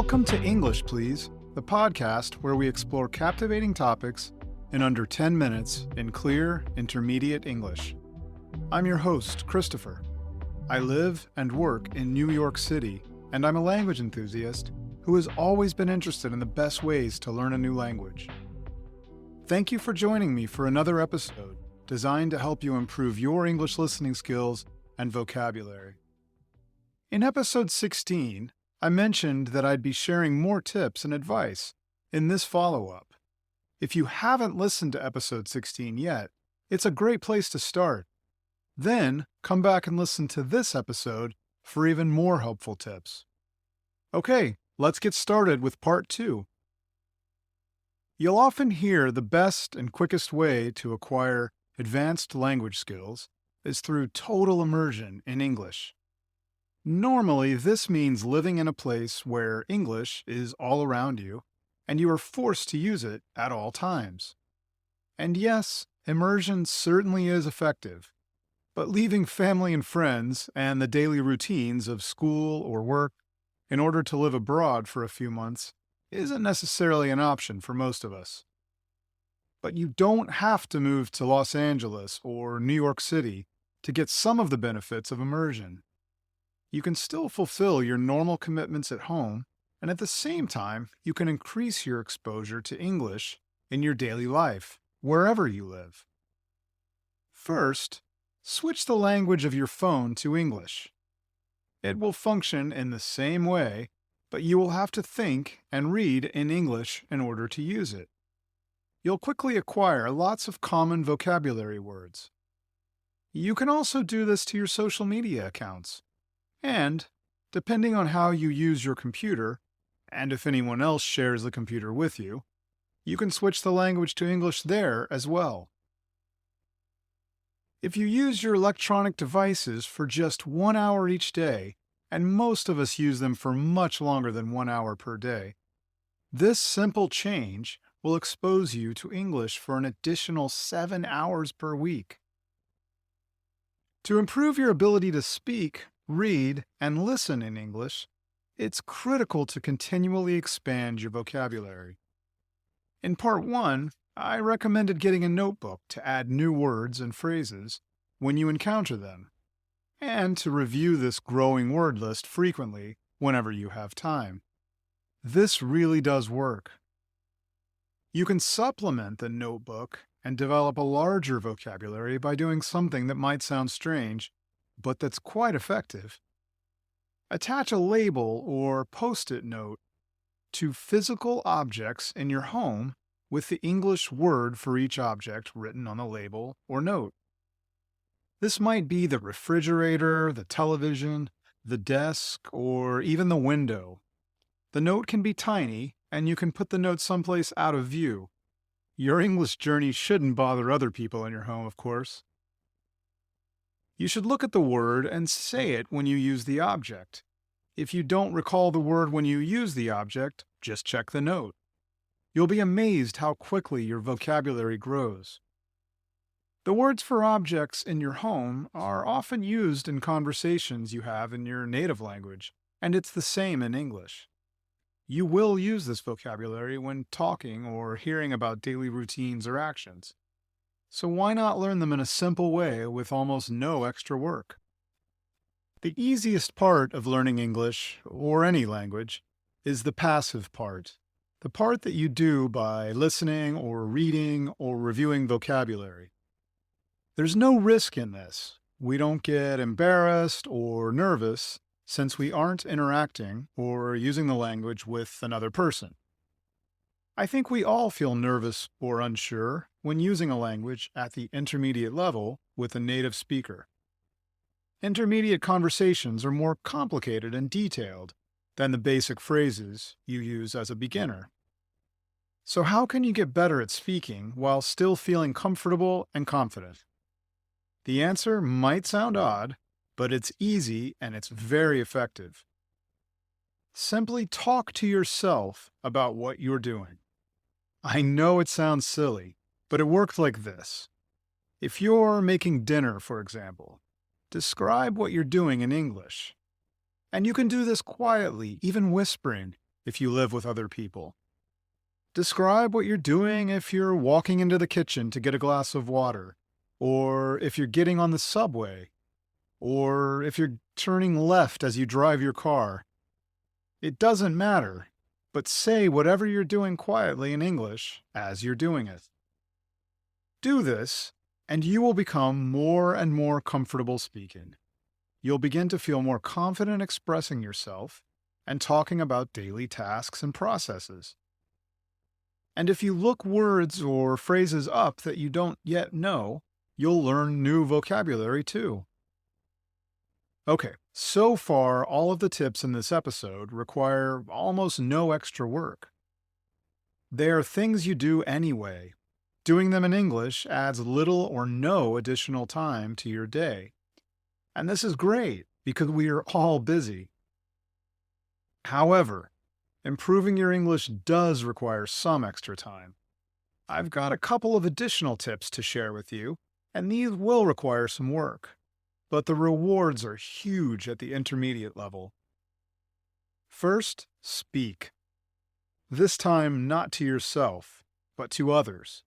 Welcome to English, Please, the podcast where we explore captivating topics in under 10 minutes in clear, intermediate English. I'm your host, Christopher. I live and work in New York City, and I'm a language enthusiast who has always been interested in the best ways to learn a new language. Thank you for joining me for another episode designed to help you improve your English listening skills and vocabulary. In episode 16, I mentioned that I'd be sharing more tips and advice in this follow-up. If you haven't listened to episode 16 yet, it's a great place to start. Then, come back and listen to this episode for even more helpful tips. Okay, let's get started with part 2. You'll often hear the best and quickest way to acquire advanced language skills is through total immersion in English. Normally, this means living in a place where English is all around you, and you are forced to use it at all times. And yes, immersion certainly is effective, but leaving family and friends and the daily routines of school or work in order to live abroad for a few months isn't necessarily an option for most of us. But you don't have to move to Los Angeles or New York City to get some of the benefits of immersion. You can still fulfill your normal commitments at home, and at the same time, you can increase your exposure to English in your daily life, wherever you live. First, switch the language of your phone to English. It will function in the same way, but you will have to think and read in English in order to use it. You'll quickly acquire lots of common vocabulary words. You can also do this to your social media accounts. And, depending on how you use your computer, and if anyone else shares the computer with you, you can switch the language to English there as well. If you use your electronic devices for just 1 hour each day, and most of us use them for much longer than 1 hour per day, this simple change will expose you to English for an additional 7 hours per week. To improve your ability to speak, read, and listen in English, it's critical to continually expand your vocabulary. In part 1, I recommended getting a notebook to add new words and phrases when you encounter them, and to review this growing word list frequently whenever you have time. This really does work. You can supplement the notebook and develop a larger vocabulary by doing something that might sound strange, but that's quite effective. Attach a label or post-it note to physical objects in your home with the English word for each object written on the label or note. This might be the refrigerator, the television, the desk, or even the window. The note can be tiny, and you can put the note someplace out of view. Your English journey shouldn't bother other people in your home, of course. You should look at the word and say it when you use the object. If you don't recall the word when you use the object, just check the note. You'll be amazed how quickly your vocabulary grows. The words for objects in your home are often used in conversations you have in your native language, and it's the same in English. You will use this vocabulary when talking or hearing about daily routines or actions. So why not learn them in a simple way with almost no extra work? The easiest part of learning English, or any language, is the passive part. The part that you do by listening or reading or reviewing vocabulary. There's no risk in this. We don't get embarrassed or nervous since we aren't interacting or using the language with another person. I think we all feel nervous or unsure when using a language at the intermediate level with a native speaker. Intermediate conversations are more complicated and detailed than the basic phrases you use as a beginner. So how can you get better at speaking while still feeling comfortable and confident? The answer might sound odd, but it's easy and it's very effective. Simply talk to yourself about what you're doing. I know it sounds silly, but it works like this. If you're making dinner, for example, describe what you're doing in English. And you can do this quietly, even whispering, if you live with other people. Describe what you're doing if you're walking into the kitchen to get a glass of water, or if you're getting on the subway, or if you're turning left as you drive your car. It doesn't matter, but say whatever you're doing quietly in English as you're doing it. Do this, and you will become more and more comfortable speaking. You'll begin to feel more confident expressing yourself and talking about daily tasks and processes. And if you look words or phrases up that you don't yet know, you'll learn new vocabulary too. Okay, so far all of the tips in this episode require almost no extra work. They are things you do anyway. Doing them in English adds little or no additional time to your day. And this is great because we are all busy. However, improving your English does require some extra time. I've got a couple of additional tips to share with you, and these will require some work. But the rewards are huge at the intermediate level. First, speak. This time not to yourself, but to others.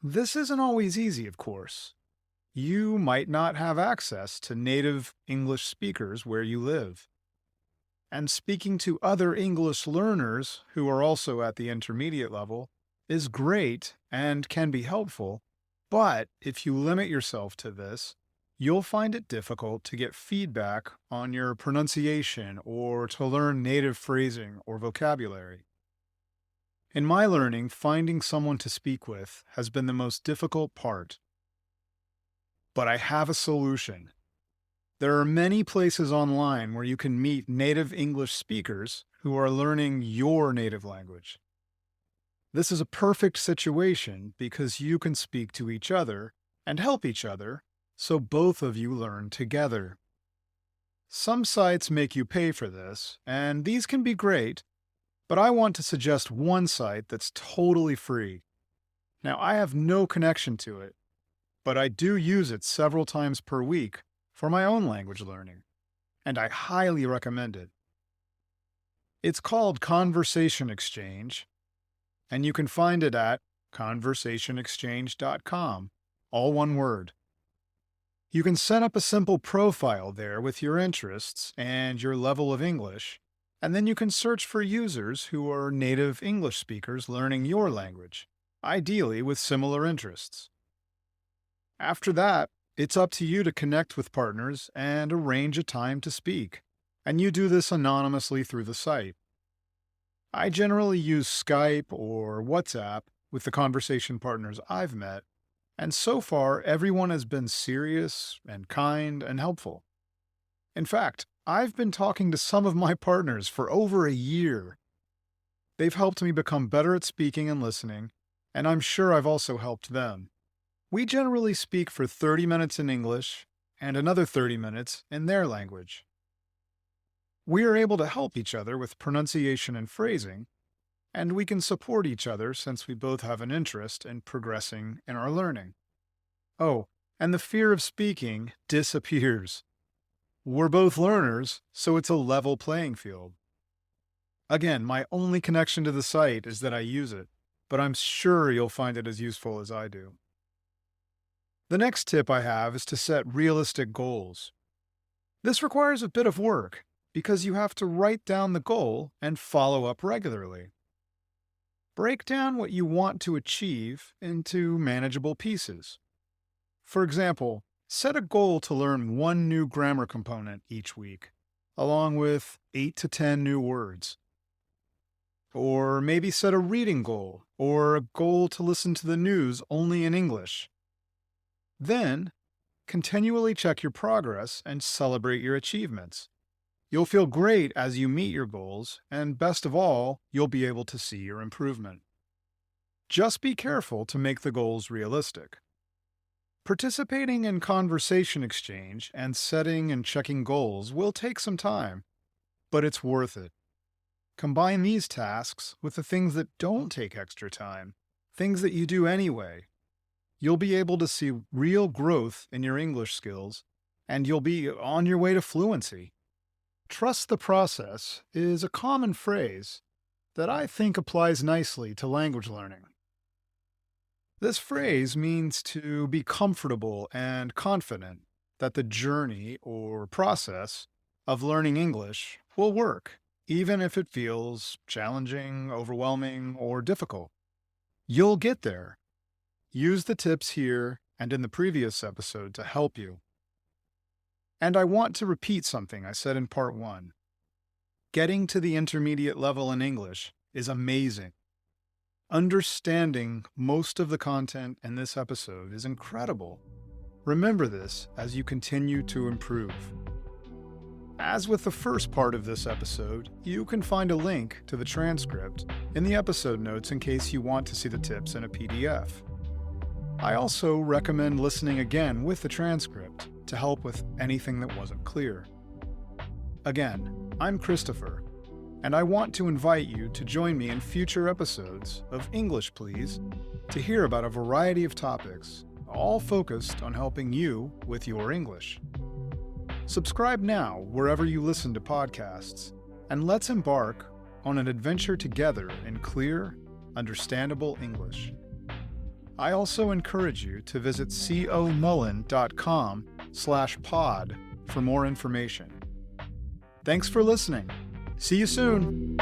This isn't always easy, of course. You might not have access to native English speakers where you live. And speaking to other English learners who are also at the intermediate level is great and can be helpful, but if you limit yourself to this, you'll find it difficult to get feedback on your pronunciation or to learn native phrasing or vocabulary. In my learning, finding someone to speak with has been the most difficult part. But I have a solution. There are many places online where you can meet native English speakers who are learning your native language. This is a perfect situation because you can speak to each other and help each other, so both of you learn together. Some sites make you pay for this, and these can be great, but I want to suggest one site that's totally free. Now, I have no connection to it, but I do use it several times per week for my own language learning, and I highly recommend it. It's called Conversation Exchange, and you can find it at conversationexchange.com, all one word. You can set up a simple profile there with your interests and your level of English, and then you can search for users who are native English speakers learning your language, ideally with similar interests. After that, it's up to you to connect with partners and arrange a time to speak, and you do this anonymously through the site. I generally use Skype or WhatsApp with the conversation partners I've met, and so far everyone has been serious and kind and helpful. In fact, I've been talking to some of my partners for over a year. They've helped me become better at speaking and listening, and I'm sure I've also helped them. We generally speak for 30 minutes in English and another 30 minutes in their language. We are able to help each other with pronunciation and phrasing, and we can support each other since we both have an interest in progressing in our learning. Oh, and the fear of speaking disappears. We're both learners, so it's a level playing field. Again, my only connection to the site is that I use it, but I'm sure you'll find it as useful as I do. The next tip I have is to set realistic goals. This requires a bit of work because you have to write down the goal and follow up regularly. Break down what you want to achieve into manageable pieces. For example, set a goal to learn one new grammar component each week, along with 8 to 10 new words. Or maybe set a reading goal or a goal to listen to the news only in English. Then, continually check your progress and celebrate your achievements. You'll feel great as you meet your goals, and best of all, you'll be able to see your improvement. Just be careful to make the goals realistic. Participating in conversation exchange and setting and checking goals will take some time, but it's worth it. Combine these tasks with the things that don't take extra time, things that you do anyway. You'll be able to see real growth in your English skills, and you'll be on your way to fluency. Trust the process is a common phrase that I think applies nicely to language learning. This phrase means to be comfortable and confident that the journey or process of learning English will work, even if it feels challenging, overwhelming, or difficult. You'll get there. Use the tips here and in the previous episode to help you. And I want to repeat something I said in part 1. Getting to the intermediate level in English is amazing. Understanding most of the content in this episode is incredible. Remember this as you continue to improve. As with the first part of this episode, you can find a link to the transcript in the episode notes in case you want to see the tips in a PDF. I also recommend listening again with the transcript to help with anything that wasn't clear. Again, I'm Christopher, and I want to invite you to join me in future episodes of English Please to hear about a variety of topics, all focused on helping you with your English. Subscribe now wherever you listen to podcasts, and let's embark on an adventure together in clear, understandable English. I also encourage you to visit comullen.com/pod for more information. Thanks for listening. See you soon.